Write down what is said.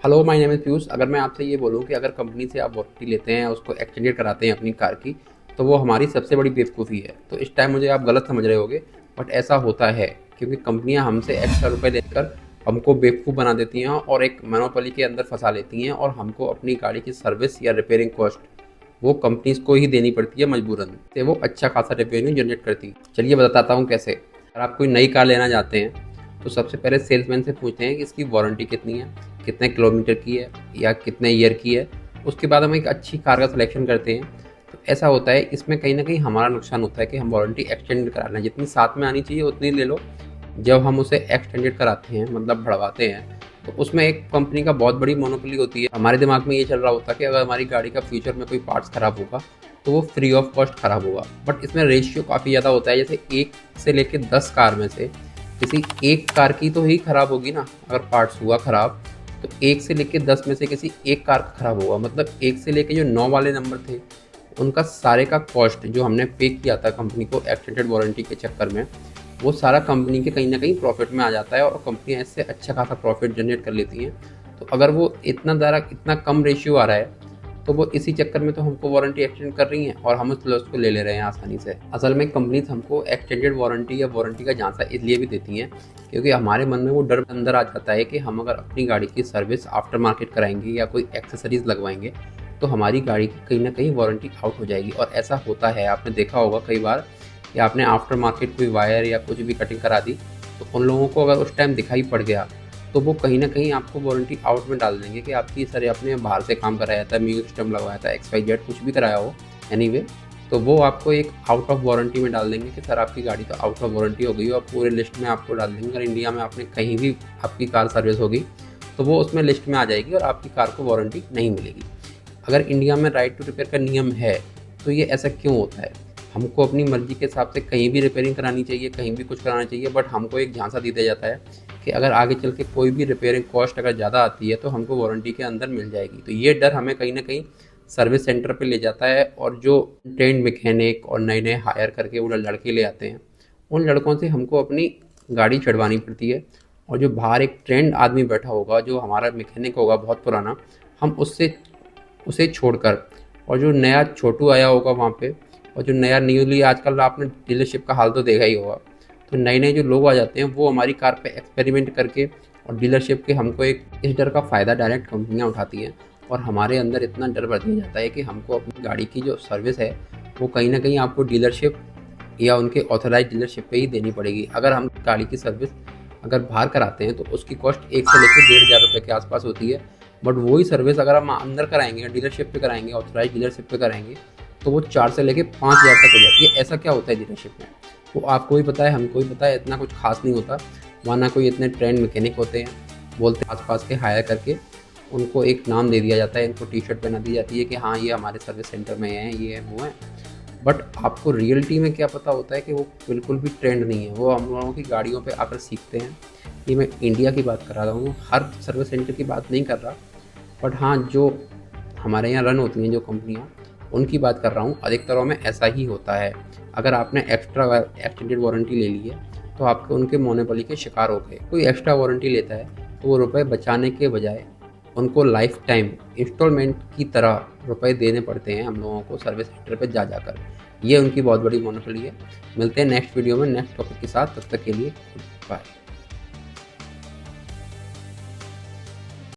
Hello, my name is Piyush. अगर मैं आपसे ये बोलूँ कि अगर कंपनी से आप वारंटी लेते हैं, उसको एक्सटेंडेड कराते हैं अपनी कार की, तो वो हमारी सबसे बड़ी बेवकूफ़ी है। तो इस टाइम मुझे आप गलत समझ रहे होंगे, बट ऐसा होता है क्योंकि कंपनियाँ हमसे एक्स्ट्रा रुपए लेकर हमको बेवकूफ़ बना देती हैं और एक मोनोपोली के अंदर फँसा लेती हैं और हमको अपनी गाड़ी की सर्विस या रिपेयरिंग कॉस्ट वो कंपनीज़ को ही देनी पड़ती है मजबूरन। से वो अच्छा खासा रेवेन्यू जनरेट करती है। चलिए बताता हूँ कैसे। अगर आप कोई नई कार लेना चाहते हैं, तो सबसे पहले सेल्समैन से पूछते हैं कि इसकी वारंटी कितनी है, कितने किलोमीटर की है या कितने ईयर की है। उसके बाद हम एक अच्छी कार का सिलेक्शन करते हैं। तो ऐसा होता है, इसमें कहीं ना कहीं हमारा नुकसान होता है कि हम वारंटी एक्सटेंड करा लें। जितनी साथ में आनी चाहिए उतनी ले लो। जब हम उसे एक्सटेंडेड कराते हैं, मतलब बढ़वाते हैं, तो उसमें एक कंपनी का बहुत बड़ी मोनोपोली होती है। हमारे दिमाग में ये चल रहा होता है कि अगर हमारी गाड़ी का फ्यूचर में कोई पार्ट्स खराब होगा तो वो फ्री ऑफ कॉस्ट खराब होगा। बट इसमें रेशियो काफ़ी ज़्यादा होता है। जैसे 1 से लेकर 10 कार में से किसी एक कार की तो ही खराब होगी ना। अगर पार्ट्स हुआ खराब तो 1 से लेकर 10 में से किसी एक कार का खराब होगा। मतलब 1 से लेकर जो 9 वाले नंबर थे, उनका सारे का कॉस्ट जो हमने पे किया था कंपनी को एक्सटेंडेड वारंटी के चक्कर में, वो सारा कंपनी के कहीं ना कहीं प्रॉफिट में आ जाता है और कंपनियाँ इससे अच्छा खासा प्रॉफिट जनरेट कर लेती हैं। तो अगर वो इतना कम रेशियो आ रहा है, तो वो इसी चक्कर में तो हमको वारंटी एक्सटेंड कर रही हैं और हम उस लॉस को ले रहे हैं आसानी से। असल में कंपनीज हमको एक्सटेंडेड वारंटी या वारंटी का झांसा इसलिए भी देती हैं क्योंकि हमारे मन में वो डर अंदर आ जाता है कि हम अगर अपनी गाड़ी की सर्विस आफ्टर मार्केट कराएंगे या कोई एक्सेसरीज लगवाएंगे तो हमारी गाड़ी की कहीं ना कहीं वारंटी आउट हो जाएगी। और ऐसा होता है, आपने देखा होगा कई बार कि आपने आफ्टर मार्केट कोई वायर या कुछ भी कटिंग करा दी, तो उन लोगों को अगर उस टाइम दिखाई पड़ गया तो वो कहीं ना कहीं आपको वारंटी आउट में डाल देंगे कि आपकी सर आपने बाहर से काम कराया था, म्यूजिक सिस्टम लगवाया था, XYZ कुछ भी कराया हो एनीवे, तो वो आपको एक आउट ऑफ वारंटी में डाल देंगे कि सर आपकी गाड़ी तो आउट ऑफ वारंटी हो गई, और पूरे लिस्ट में आपको डाल देंगे। अगर इंडिया में आपने कहीं भी आपकी कार सर्विस होगी तो वो उसमें लिस्ट में आ जाएगी और आपकी कार को वारंटी नहीं मिलेगी। अगर इंडिया में राइट टू रिपेयर का नियम है तो ये ऐसा क्यों होता है? हमको अपनी मर्ज़ी के हिसाब से कहीं भी रिपेयरिंग करानी चाहिए, कहीं भी कुछ कराना चाहिए, बट हमको एक झांसा दे दिया जाता है कि अगर आगे चल के कोई भी रिपेयरिंग कॉस्ट अगर ज़्यादा आती है तो हमको वारंटी के अंदर मिल जाएगी। तो ये डर हमें कहीं ना कहीं सर्विस सेंटर पे ले जाता है और जो ट्रेंड मैकेनिक और नए नए हायर करके वो लड़के ले आते हैं, उन लड़कों से हमको अपनी गाड़ी चढ़वानी पड़ती है। और जो बाहर एक ट्रेंड आदमी बैठा होगा, जो हमारा मैकेनिक होगा बहुत पुराना, हम उससे उसे छोड़कर, और जो नया छोटू आया होगा वहाँ पे, और जो नया न्यूली, आजकल आपने डीलरशिप का हाल तो देखा ही होगा, तो नए नए जो लोग आ जाते हैं वो हमारी कार पे एक्सपेरिमेंट करके, और डीलरशिप के हमको एक इस डर का फ़ायदा डायरेक्ट कंपनियाँ उठाती हैं और हमारे अंदर इतना डर भर दिया जाता है कि हमको अपनी गाड़ी की जो सर्विस है वो कहीं ना कहीं आपको डीलरशिप या उनके ऑथराइज डीलरशिप पे ही देनी पड़ेगी। अगर हम गाड़ी की सर्विस अगर बाहर कराते हैं तो उसकी कॉस्ट 1 से लेकर 1,500 रुपये के आसपास होती है। बट वही सर्विस अगर हम अंदर कराएंगे, डीलरशिप पे कराएंगे, ऑथराइज डीलरशिप पे कराएंगे, तो वो 4 से लेके 5,000 तक हो जाती है। ऐसा क्या होता है डीलरशिप में? वो आपको भी पता है, हमको भी पता है, इतना कुछ खास नहीं होता। वहाँ ना कोई इतने ट्रेंड मैकेनिक होते हैं, बोलते हैं आस-पास के हायर करके उनको एक नाम दे दिया जाता है, इनको टी-शर्ट पहना दी जाती है कि हाँ ये हमारे सर्विस सेंटर में हैं, ये है, वो है। बट आपको रियलिटी में क्या पता होता है कि वो बिल्कुल भी ट्रेंड नहीं है। वो हम लोगों की गाड़ियों पे आकर सीखते हैं। ये मैं इंडिया की बात कर रहा हूँ, हर सर्विस सेंटर की बात नहीं कर रहा। बट हाँ, जो हमारे यहाँ रन होती हैं जो कंपनियाँ, उनकी बात कर रहा हूँ। अधिकतरों में ऐसा ही होता है। अगर आपने एक्स्ट्रा एक्सटेंडेड वारंटी ले ली है तो आपके उनके मोनोपोली के शिकार हो गए। कोई एक्स्ट्रा वारंटी लेता है तो वो रुपए बचाने के बजाय उनको लाइफ टाइम इंस्टॉलमेंट की तरह रुपए देने पड़ते हैं हम लोगों को सर्विस सेंटर पे जा जाकर। ये उनकी बहुत बड़ी मोनोपोली है। मिलते हैं नेक्स्ट वीडियो में नेक्स्ट टॉपिक के साथ। तब तक के लिए बाय।